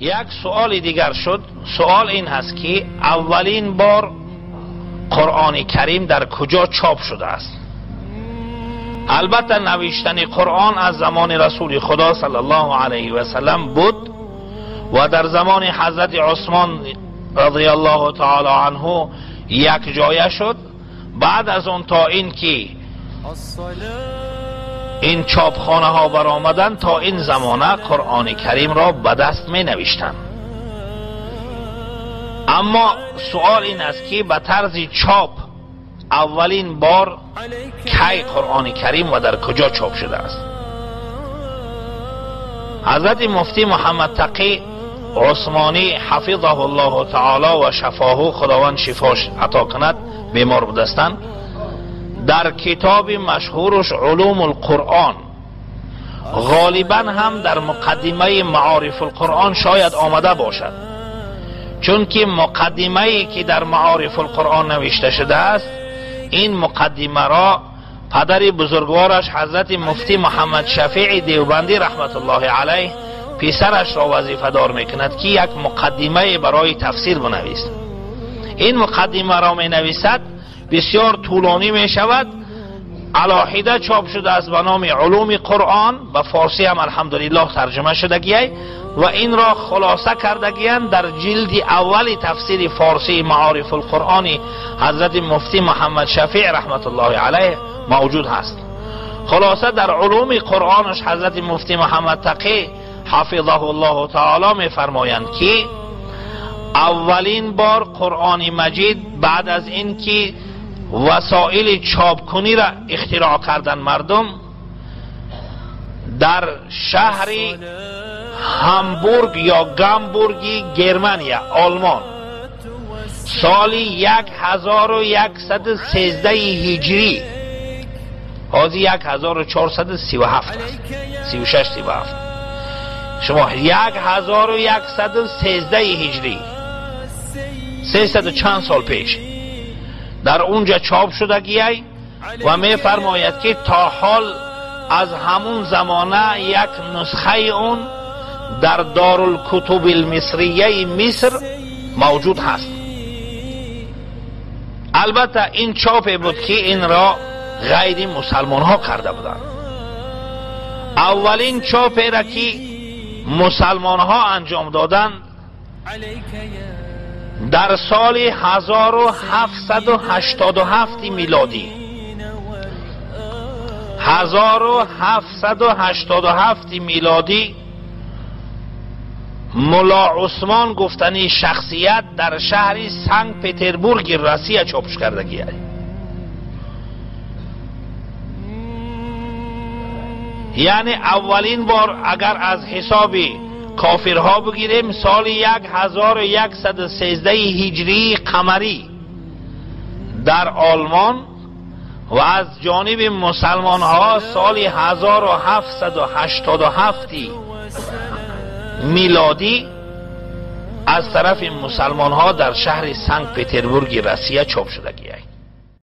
یک سوال دیگر شد. سوال این هست که اولین بار قرآن کریم در کجا چاپ شده است؟ البته نوشتن قرآن از زمان رسول خدا صلی الله علیه و سلم بود و در زمان حضرت عثمان رضی الله تعالی عنه یک جایه شد. بعد از اون تا این که این چاپخانه ها برآمدن تا این زمانه قرآن کریم را به دست می نوشتن. اما سوال این است که به طرز چاپ اولین بار کی قرآن کریم و در کجا چاپ شده است؟ حضرت مفتی محمد تقی عثمانی حفظه الله تعالی و شفاه، خداوند شفاش عطا کند، بیمار بودستند، در کتاب مشهورش علوم القرآن، غالبا هم در مقدمه معارف القرآن شاید آمده باشد، چون که مقدمه‌ای که در معارف القرآن نوشته شده است، این مقدمه را پدر بزرگوارش حضرت مفتی محمد شفیع دیوبندی رحمت الله علیه پسرش را وظیفه دار میکند که یک مقدمه برای تفسیر بنویسد. این مقدمه را می نویسد، بسیار طولانی می شود، علاهیده چاپ شده است به نام علوم قرآن، به فارسی هم الحمدلله ترجمه شدگی و این را خلاصه کردگیان در جلد اول تفسیر فارسی معارف القرآن حضرت مفتی محمد شفیع رحمت الله علیه موجود هست. خلاصه در علوم قرآنش حضرت مفتی محمد تقی حفظه الله تعالی می فرمایند که اولین بار قرآن مجید بعد از این که وسایل چاپکنی را اختراع کردن مردم، در شهر هامبورگ یا گامبورگی گرمانیا آلمان سال 1113 هجری، حاضی 1437 36 37 شما 1113 هجری 300 چند سال پیش در اونجا چاپ شدگی و می فرماید که تا حال از همون زمانه یک نسخه اون در دارالکتب المصریه مصر موجود هست. البته این چاپ بود که این را غیر مسلمان ها کرده بودند. اولین چاپی را که مسلمان ها انجام دادند در سال 1787 میلادی 1787 میلادی ملا عثمان گفتنی شخصیت در شهر سنت پترزبورگ روسیه چاپش کردگی است. یعنی اولین بار اگر از حساب کافرها بگیریم سال 1113 هجری قمری در آلمان و از جانب مسلمان ها سال 1787 میلادی از طرف مسلمان ها در شهر سنت پترزبورگ روسیه چاپ شدگی است.